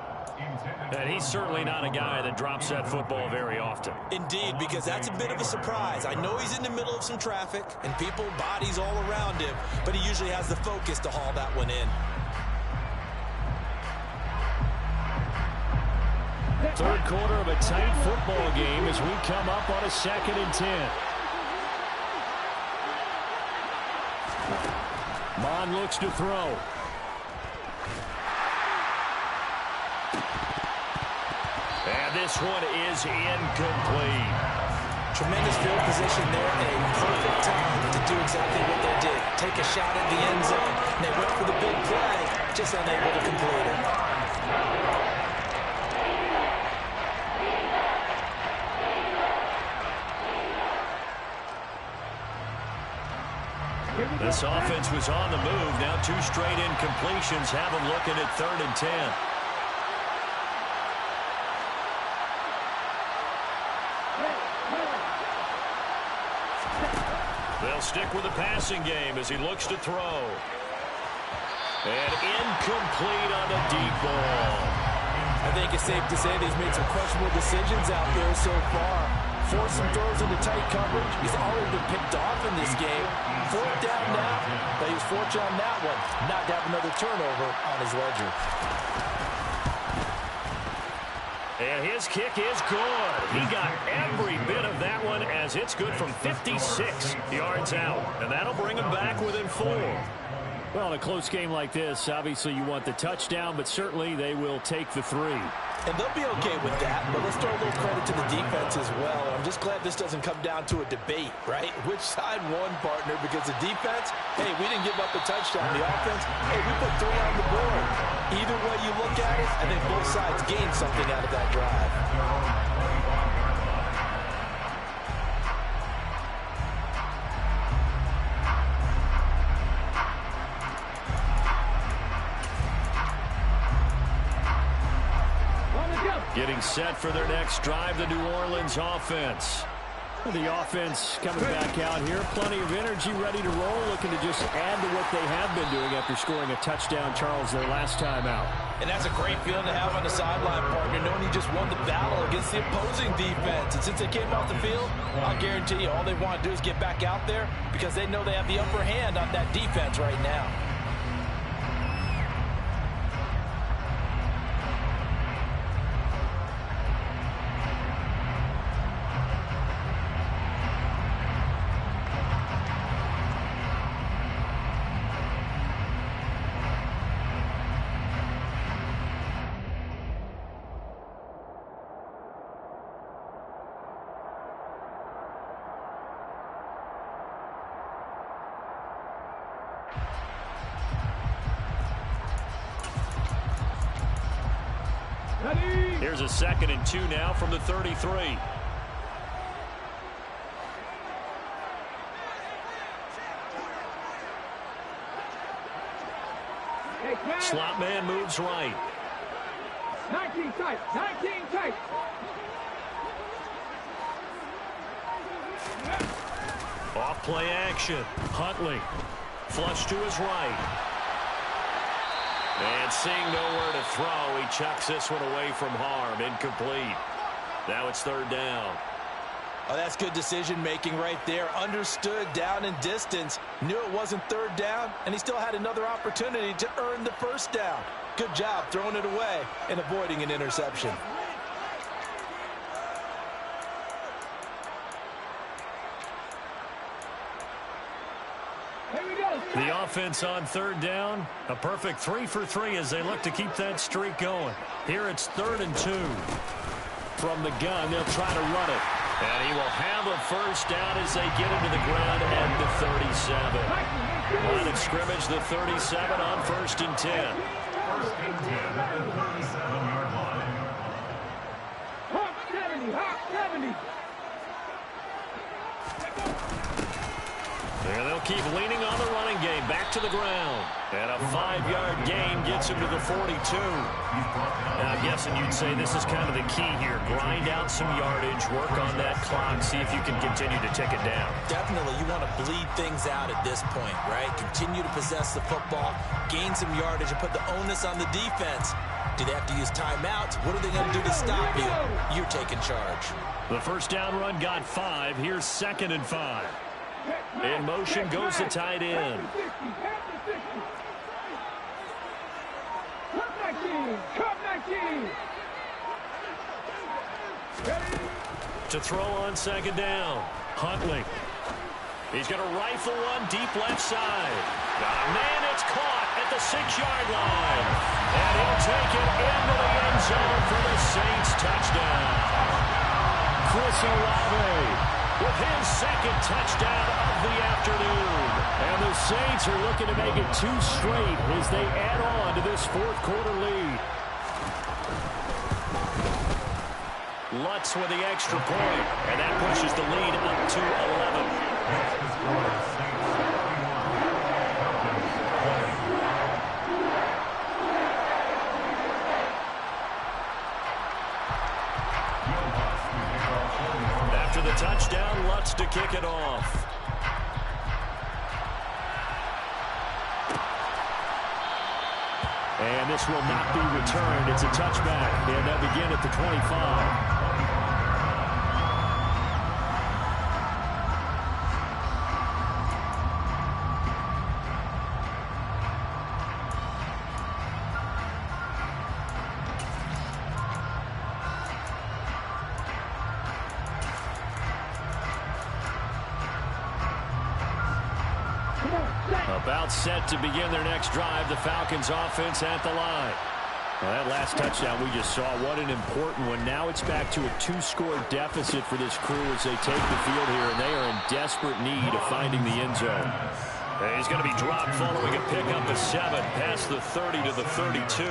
[SPEAKER 2] And he's certainly not a guy that drops that football very often.
[SPEAKER 3] Indeed, because that's a bit of a surprise. I know he's in the middle of some traffic and people, bodies all around him, but he usually has the focus to haul that one in.
[SPEAKER 2] 3rd quarter of a tight football game as we come up on a 2nd and 10. Mond looks to throw. And this one is incomplete.
[SPEAKER 3] Tremendous field position there and a perfect time to do exactly what they did. Take a shot at the end zone. And they went for the big play, just unable to complete it.
[SPEAKER 2] This offense was on the move. Now 2 straight incompletions have them looking at 3rd and 10. They'll stick with the passing game as he looks to throw. And incomplete on the deep ball.
[SPEAKER 3] I think it's safe to say that he's made some questionable decisions out there so far. Forced some throws into tight coverage. He's already been picked off in this game. 4th down now, but he was fortunate on that one not to have another turnover on his ledger.
[SPEAKER 2] And his kick is good. He got every bit of that one as it's good from 56 yards out. And that'll bring him back within 4. Well, in a close game like this, obviously you want the touchdown, but certainly they will take the 3.
[SPEAKER 3] And they'll be okay with that, but let's throw a little credit to the defense as well. I'm just glad this doesn't come down to a debate, right? Which side won, partner? Because the defense, hey, we didn't give up a touchdown. The offense, hey, we put 3 on the board. Either way you look at it, I think both sides gained something out of that drive.
[SPEAKER 2] Getting set for their next drive, the New Orleans offense. The offense coming back out here. Plenty of energy, ready to roll, looking to just add to what they have been doing after scoring a touchdown, Charles, their last time out.
[SPEAKER 3] And that's a great feeling to have on the sideline, partner, knowing you just won the battle against the opposing defense. And since they came off the field, I'll guarantee you all they want to do is get back out there because they know they have the upper hand on that defense right now.
[SPEAKER 2] Here's a 2nd and 2 now from the 33. Slot man moves right.
[SPEAKER 4] 19 tight, 19 tight.
[SPEAKER 2] Off play action. Huntley. Flush to his right. And seeing nowhere to throw, he chucks this one away from harm. Incomplete. Now it's 3rd down.
[SPEAKER 3] Oh, that's good decision-making right there. Understood down and distance. Knew it wasn't 3rd down, and he still had another opportunity to earn the 1st down. Good job throwing it away and avoiding an interception.
[SPEAKER 2] The offense on 3rd down. A perfect 3 for 3 as they look to keep that streak going. Here it's 3rd and 2. From the gun, they'll try to run it. And he will have a 1st down as they get into the ground at the 37. Line of scrimmage, the 37 on 1st and 10.
[SPEAKER 5] 1st and 10 at the 37-yard line.
[SPEAKER 4] Hawk 70, Hawk 70.
[SPEAKER 2] And they'll keep leaning on the running game. Back to the ground. And a 5-yard gain gets him to the 42. And I'm guessing you'd say this is kind of the key here. Grind out some yardage, work on that clock, see if you can continue to tick it down.
[SPEAKER 3] Definitely, you want to bleed things out at this point, right? Continue to possess the football, gain some yardage, and put the onus on the defense. Do they have to use timeouts? What are they going to do to stop you? You're taking charge.
[SPEAKER 2] The 1st down run got 5. Here's 2nd and 5. In motion goes the tight end. To throw on 2nd down. Huntley. He's going to rifle one deep left side. Man, it's caught at the 6-yard line. And he'll take it into the end zone for the Saints touchdown. Chris Olave with his 2nd touchdown of the afternoon. And the Saints are looking to make it 2 straight as they add on to this 4th quarter lead. Lutz with the extra point, and that pushes the lead up to 11. After the touchdown, Lutz to kick it off. And this will not be returned. It's a touchback, and they'll begin at the 25. About set to begin their next drive. The Falcons offense at the line. Well, that last touchdown we just saw, what an important one. Now it's back to a 2-score deficit for this crew as they take the field here, and they are in desperate need of finding the end zone.
[SPEAKER 1] And he's going to be dropped following a pickup of 7 past the 30 to the 32.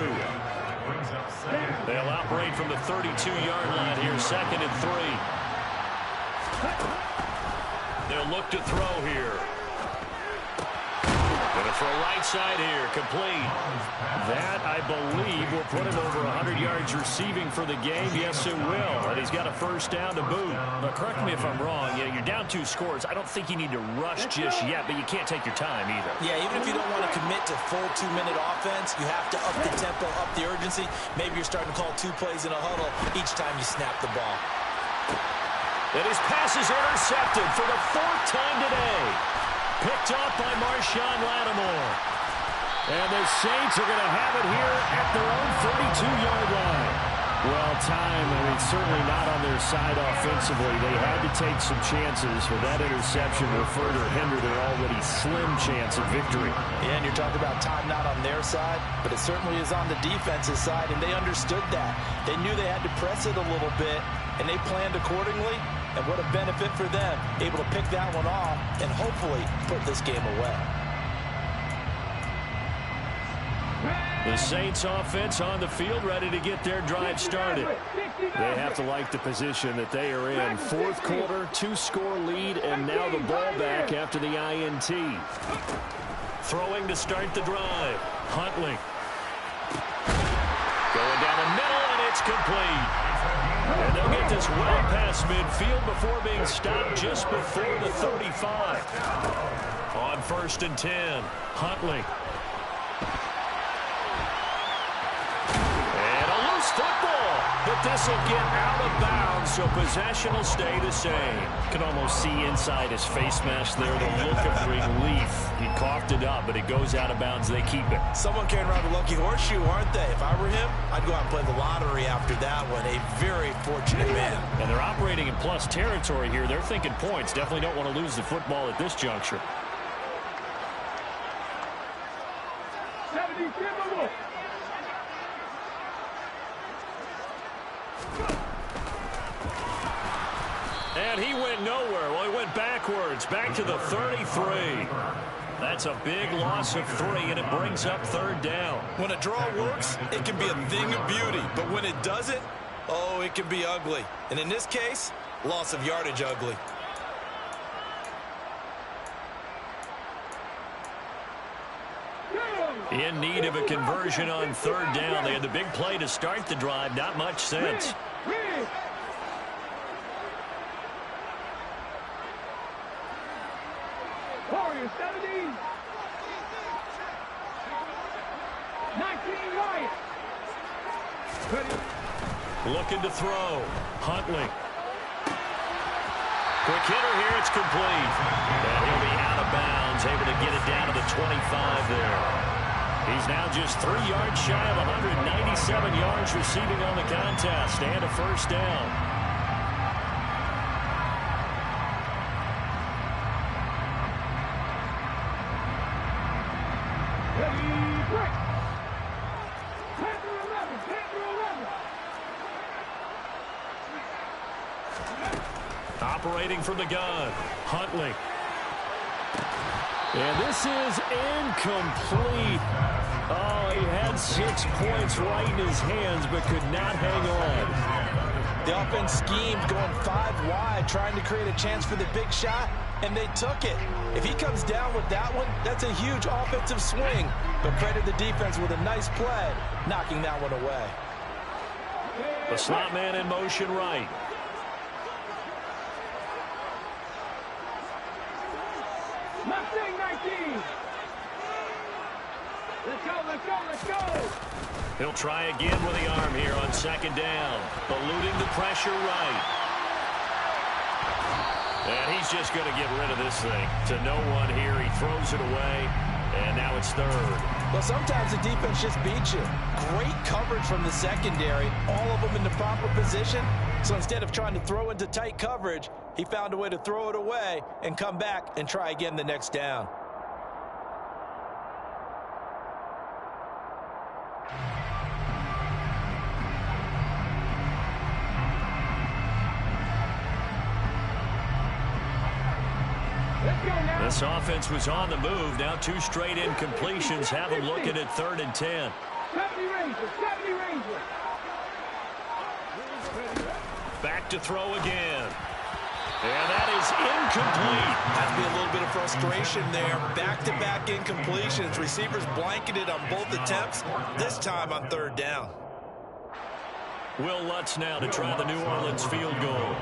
[SPEAKER 1] They'll operate from the 32-yard line here, 2nd and 3. They'll look to throw here. Going to throw right side here, complete.
[SPEAKER 2] That, I believe, will put him over 100 yards receiving for the game. Yes, it will. And he's got a first down to boot.
[SPEAKER 1] But correct me if I'm wrong. Yeah, you're down 2 scores. I don't think you need to rush just yet, but you can't take your time either.
[SPEAKER 3] Yeah, even if you don't want to commit to full 2-minute offense, you have to up the tempo, up the urgency. Maybe you're starting to call 2 plays in a huddle each time you snap the ball.
[SPEAKER 1] And his pass is intercepted for the 4th time today. Picked off by Marshawn Lattimore.
[SPEAKER 2] And the Saints are going to have it here at their own 32-yard line. Well, time, certainly not on their side offensively. They had to take some chances, but that interception will further hinder their already slim chance of victory.
[SPEAKER 3] Yeah, and you're talking about time not on their side, but it certainly is on the defense's side, and they understood that. They knew they had to press it a little bit, and they planned accordingly. And what a benefit for them, able to pick that one off and hopefully put this game away.
[SPEAKER 2] The Saints offense on the field, ready to get their drive started. They have to like the position that they are in. 4th quarter, 2-score lead, and now the ball back after the INT.
[SPEAKER 1] Throwing to start the drive. Huntley. Going down the middle, and it's complete. And they'll get this well past midfield before being stopped just before the 35. On 1st and 10, Huntley. And a loose football, but this will get out of bounds, so possession will stay the same.
[SPEAKER 2] You can almost see inside his face mask there the look of relief. He coughed it up, but it goes out of bounds. They keep it.
[SPEAKER 3] Someone carrying around a lucky horseshoe, aren't they? If I were him, I'd go out and play the lottery after that one. A very fortunate man.
[SPEAKER 2] And they're operating in plus territory here. They're thinking points. Definitely don't want to lose the football at this juncture.
[SPEAKER 1] And he went nowhere. Well, he went backwards, back to the 33. That's a big loss of 3, and it brings up 3rd down.
[SPEAKER 3] When a draw works, it can be a thing of beauty. But when it doesn't, oh, it can be ugly. And in this case, loss of yardage ugly.
[SPEAKER 1] In need of a conversion on 3rd down. They had the big play to start the drive. Not much sense.
[SPEAKER 4] Warriors 70. 19 Wyatt.
[SPEAKER 1] Looking to throw. Huntley. Quick hitter here. It's complete. And he'll be out of bounds. Able to get it down to the 25 there. He's now just 3 yards shy of 197 yards receiving on the contest. And a first down. Operating from the gun, Huntley.
[SPEAKER 2] And this is incomplete. Oh, he had 6 points right in his hands, but could not hang on.
[SPEAKER 3] The offense schemed, going 5 wide, trying to create a chance for the big shot, and they took it. If he comes down with that one, that's a huge offensive swing. But credit the defense with a nice play, knocking that one away.
[SPEAKER 1] The slot man in motion right.
[SPEAKER 4] Mustang 19. Let's go, let's go, let's go.
[SPEAKER 1] He'll try again with the arm here on 2nd down. Eluding the pressure right. And he's just going to get rid of this thing. To no one here. He throws it away. And now it's 3rd.
[SPEAKER 3] Well, sometimes the defense just beats you. Great coverage from the secondary. All of them in the proper position. So instead of trying to throw into tight coverage, he found a way to throw it away and come back and try again the next down.
[SPEAKER 4] Let's go now.
[SPEAKER 2] This offense was on the move. Now 2 straight incompletions have them looking at 3rd and 10.
[SPEAKER 4] 70 Rangers, 70 Rangers.
[SPEAKER 2] Back to throw again. And that is incomplete.
[SPEAKER 3] Has to be a little bit of frustration there. Back-to-back incompletions. Receivers blanketed on both attempts, this time on 3rd down.
[SPEAKER 2] Will Lutz now to try the New Orleans field goal.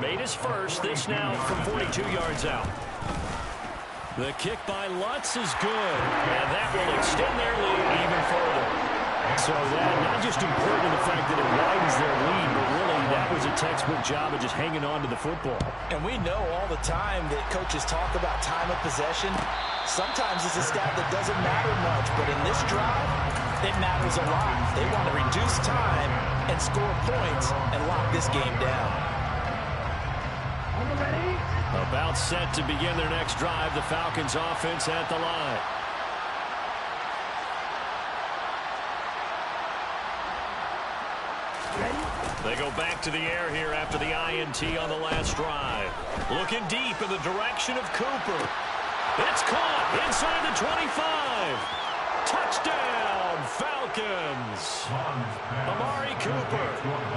[SPEAKER 2] Made his first, this now from 42 yards out. The kick by Lutz is good, and that will extend their lead even further. So that not just important in the fact that it widens their lead, but really that was a textbook job of just hanging on to the football.
[SPEAKER 3] And we know all the time that coaches talk about time of possession. Sometimes it's a stat that doesn't matter much, but in this drive, it matters a lot. They want to reduce time and score points and lock this game down.
[SPEAKER 2] About set to begin their next drive, the Falcons offense at the line. They go back to the air here after the INT on the last drive. Looking deep in the direction of Cooper. It's caught inside the 25. Touchdown, Falcons. Amari Cooper,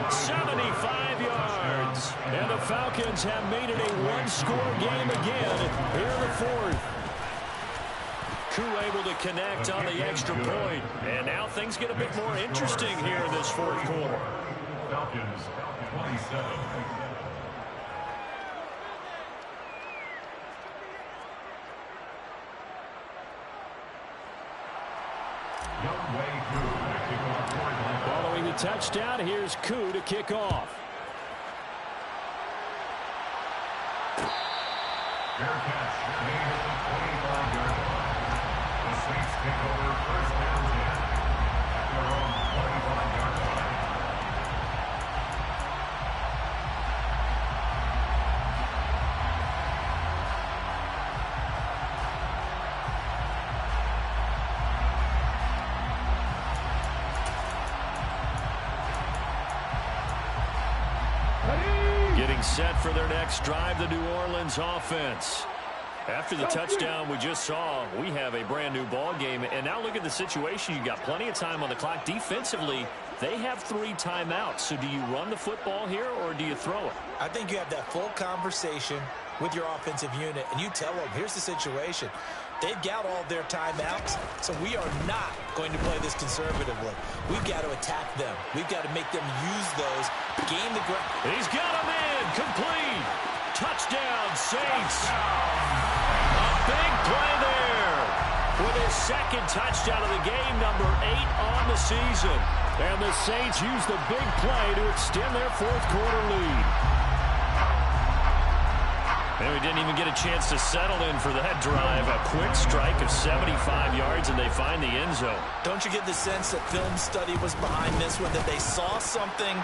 [SPEAKER 2] 75 yards. And the Falcons have made it a one-score game again here in the 4th. Koo able to connect on the extra point. And now things get a bit more interesting here in this 4th quarter.
[SPEAKER 5] Falcons, 27.
[SPEAKER 2] Following the touchdown, here's Koo to kick off.
[SPEAKER 5] Fair catch made at the 25-yard line. The Saints take over 1st and 10 at their own 25-yard line.
[SPEAKER 2] Getting set for their next drive, the New Orleans offense. After the touchdown we just saw, we have a brand new ball game. And now look at the situation. You got plenty of time on the clock. Defensively, they have 3 timeouts. So do you run the football here or do you throw it?
[SPEAKER 3] I think you have that full conversation with your offensive unit, and you tell them, here's the situation. They've got all their timeouts, so we are not going to play this conservatively. We've got to attack them. We've got to make them use those, gain the ground.
[SPEAKER 2] He's got him in, complete. Touchdown, Saints. A big play there with his 2nd touchdown of the game, number 8 on the season. And the Saints use the big play to extend their 4th quarter lead. And we didn't even get a chance to settle in for that drive. A quick strike of 75 yards, and they find the end zone.
[SPEAKER 3] Don't you get the sense that film study was behind this one, that they saw something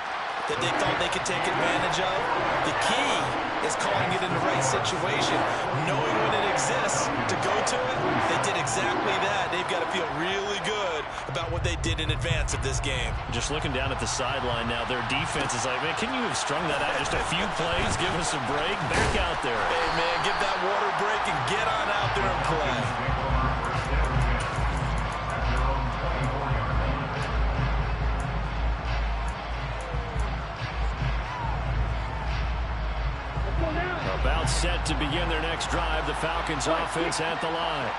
[SPEAKER 3] that they thought they could take advantage of? The key is calling it in the right situation, knowing when it exists to go to it. They did exactly that. They've got to feel really good about what they did in advance of this game.
[SPEAKER 2] Just looking down at the sideline now, their defense is like, man, can you have strung that out just a few plays? Give us a break. Back out there.
[SPEAKER 3] Hey, man, give that water break and get on out there and play.
[SPEAKER 2] About set to begin their next drive, the Falcons offense at the line.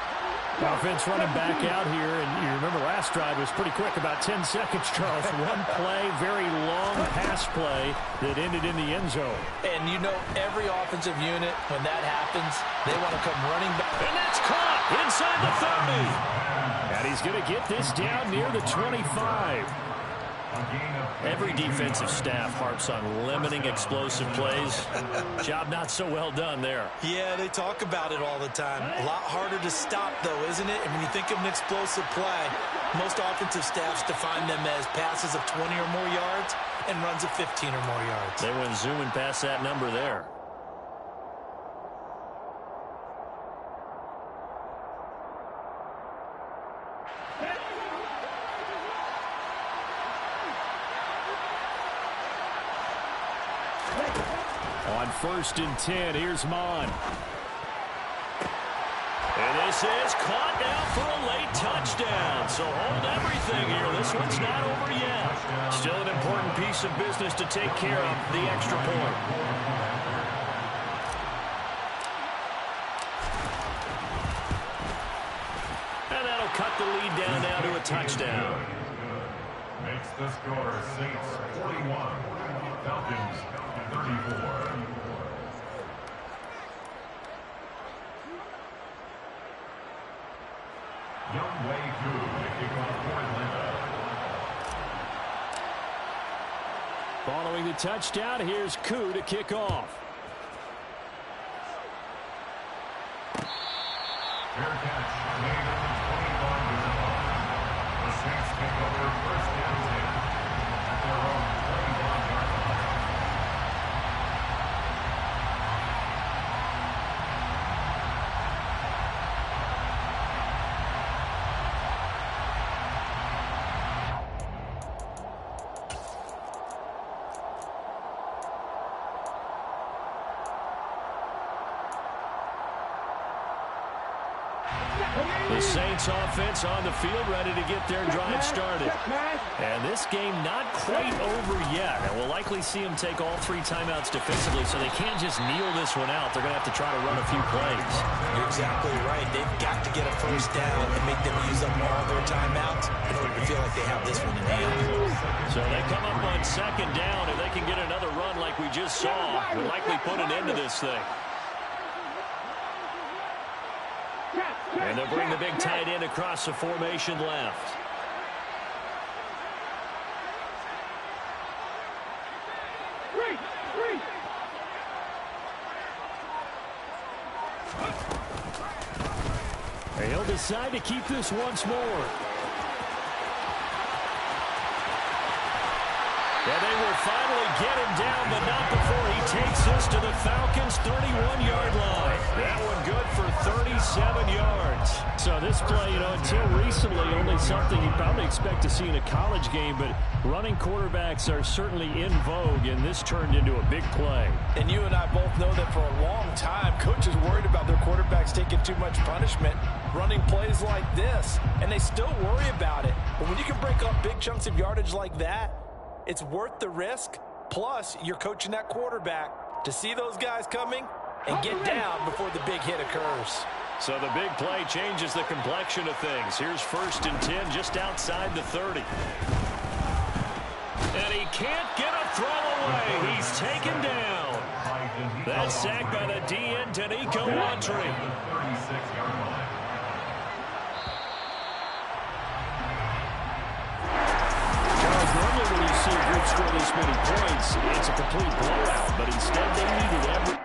[SPEAKER 2] Offense running back out here, and you remember last drive was pretty quick, about 10 seconds, Charles. One play, very long pass play that ended in the end zone.
[SPEAKER 3] And you know every offensive unit, when that happens, they want to come running back.
[SPEAKER 2] And that's caught inside the 30. And he's going to get this down near the 25. Every defensive staff harps on limiting explosive plays. Job not so well done there.
[SPEAKER 3] Yeah, they talk about it all the time. A lot harder to stop, though, isn't it? And when you think of an explosive play, most offensive staffs define them as passes of 20 or more yards and runs of 15 or more yards.
[SPEAKER 2] They went zooming past that number there. On 1st and 10, here's Mon. this is caught now for a late touchdown. So hold everything here. This one's not over yet. Still an important piece of business to take care of, the extra point. And that'll cut the lead down now to a touchdown.
[SPEAKER 5] Makes the score Saints 41, Falcons 34. WK11 to kick off for Atlanta.
[SPEAKER 2] Following the touchdown, here's Koo to kick off.
[SPEAKER 5] Fair catch made on the 21-yard line. The Saints take over first down 10 at their own 21-yard line.
[SPEAKER 2] The Saints offense on the field ready to get their drive started. And this game not quite over yet. And we'll likely see them take all 3 timeouts defensively, so they can't just kneel this one out. They're going to have to try to run a few plays.
[SPEAKER 3] You're exactly right. They've got to get a first down and make them use up all their timeouts in order to feel like they have this one in hand.
[SPEAKER 2] So they come up on second down. If they can get another run like we just saw, we'll likely put an end to this thing. And they'll bring the big tight end across the formation left. And he'll decide to keep this once more. And they will finally get him down, but not before he takes this to the Falcons' 31-yard line. That one good for 37 yards. So this play, until recently, only something you probably expect to see in a college game, but running quarterbacks are certainly in vogue, and this turned into a big play.
[SPEAKER 3] And you and I both know that for a long time, coaches worried about their quarterbacks taking too much punishment, running plays like this, and they still worry about it. But when you can break up big chunks of yardage like that, it's worth the risk. Plus, you're coaching that quarterback to see those guys coming and get down before the big hit occurs.
[SPEAKER 2] So the big play changes the complexion of things. Here's 1st and 10 just outside the 30. And he can't get a throw away. He's taken down. That's sacked by the DN, Danico Autry. Normally when you see a group score this many points, it's a complete blowout. But instead, they needed every